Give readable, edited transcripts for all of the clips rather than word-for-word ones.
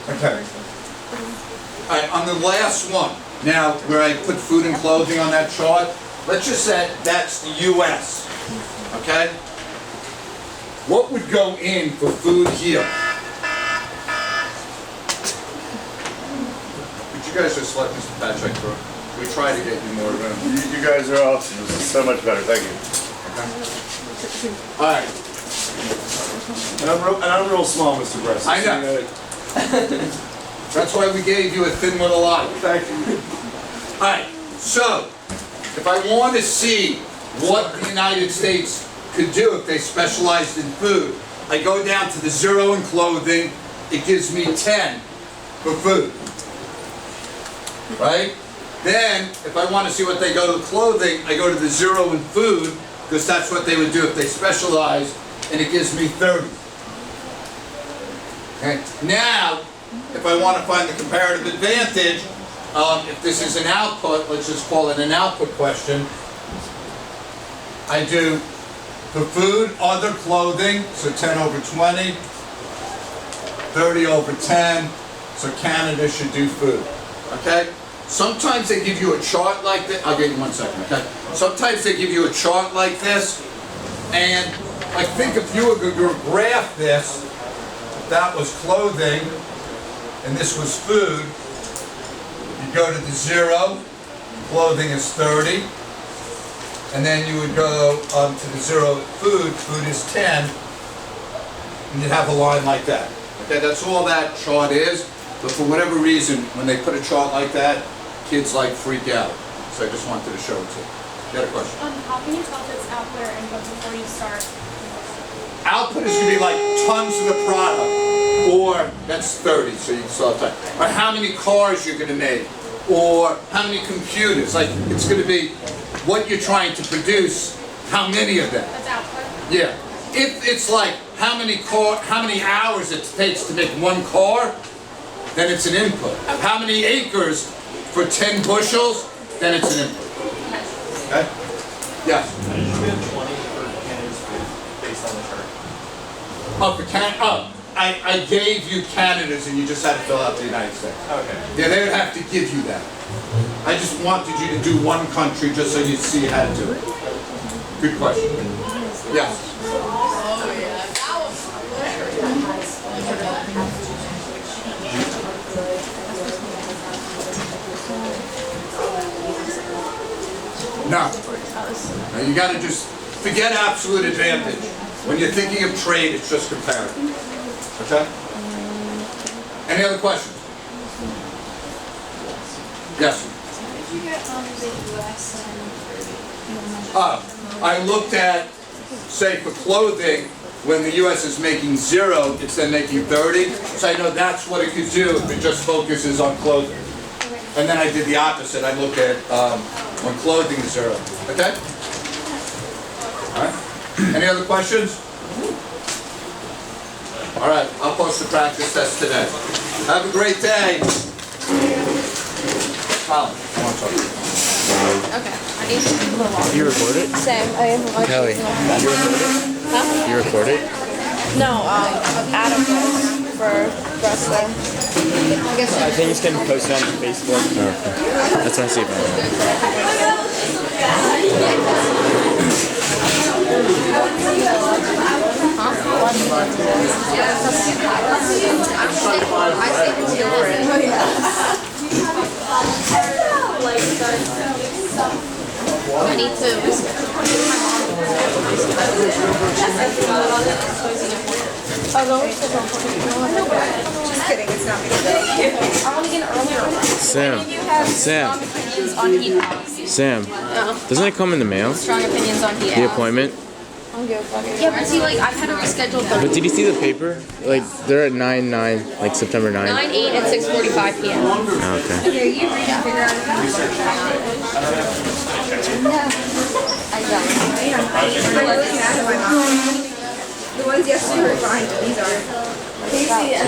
Okay. All right, on the last one, now where I put food and clothing on that chart, let's just say that's the U.S., okay? What would go in for food here? Would you guys just let Mr. Patrick through? We try to get you more room. You guys are awesome. This is so much better. Thank you. All right. And I'm real small, Mr. Bress. I know. That's why we gave you a thin little line. Thank you. All right, so if I want to see what the United States could do if they specialized in food, I go down to the 0 in clothing, it gives me 10 for food, right? Then, if I want to see what they go to clothing, I go to the 0 in food, because that's what they would do if they specialized, and it gives me 30. Okay. Now, if I want to find the comparative advantage, if this is an output, let's just call it an output question. I do for food, other clothing, so 10 over 20, 30 over 10, so Canada should do food, okay? Sometimes they give you a chart like this. I'll give you 1 second, okay? Sometimes they give you a chart like this, and I think if you were going to graph this, if that was clothing, and this was food, you go to the 0, clothing is 30, and then you would go to the 0 food is 10, and you'd have a line like that. Okay, that's all that chart is, but for whatever reason, when they put a chart like that, kids like freak out. So I just wanted to show it to you. You had a question? How can you tell if it's output or input before you start? Output is going to be like tons of the product, or that's 30, so you can still have time. Or how many cars you're going to make, or how many computers. Like, it's going to be what you're trying to produce, how many of them. That's output? Yeah. If it's like how many hours it takes to make one car, then it's an input. How many acres for 10 bushels, then it's an input. Okay? Yes? I usually have 20 for Canada's food based on the chart. Oh, for I gave you Canada's and you just had to fill out the United States. Okay. Yeah, they would have to give you that. I just wanted you to do one country just so you'd see how to do it. Good question. Yes? No. Now you got to just forget absolute advantage. When you're thinking of trade, it's just comparative. Okay? Any other questions? Yes? Did you get the US and I looked at, say, for clothing, when the U.S. is making 0, it's then making 30. So I know that's what it could do if it just focuses on clothing. And then I did the opposite. I looked at when clothing is 0. Okay? All right. Any other questions? All right. I'll post the practice test today. Have a great day. Colin, I want to talk to you. Okay. I need to You record it? Sam, I am Kelly, you record it? Huh? You record it? No, Adam does for wrestling. I guess I think it's getting posted on Facebook. Oh, okay. That's what I see about it. I need to Just kidding, it's not me. I want to get an earlier one. Sam. You have Sam. strong opinions on heat policy. Sam. Doesn't it come in the mail? Strong opinions on heat. The appointment? Yeah, but see, like, I've had to reschedule the But did you see the paper? Like, they're at 9/9, like September 9. 9, 8, and 6:45 p.m. Oh, okay. Here, you read and figure out if you The ones yesterday were fine, but these aren't. Casey and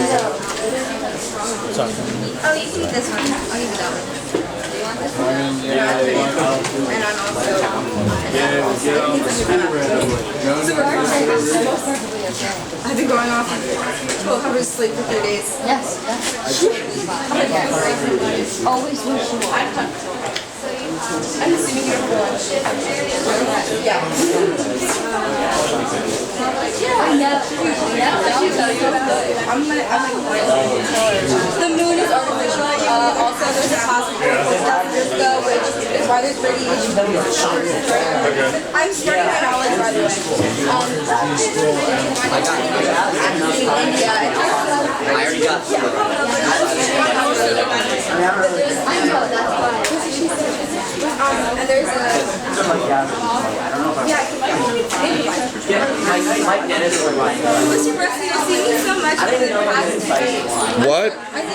Oh, you can this one. I'll give you that one. Do you want this one? And I'm also. I've been going off 12 hours of sleep for 3 days. Yes, that's always wish you would. I'm assuming you're for lunch. Yeah. I know. The moon is artificial. Also, there's a cosmic years ago, which is why there's radiation. I'm spreading my knowledge, by the way. Actually, in India, I already got I know, that's why. and there's a yeah. Mr. Presley, you see me so much in the past. What? I think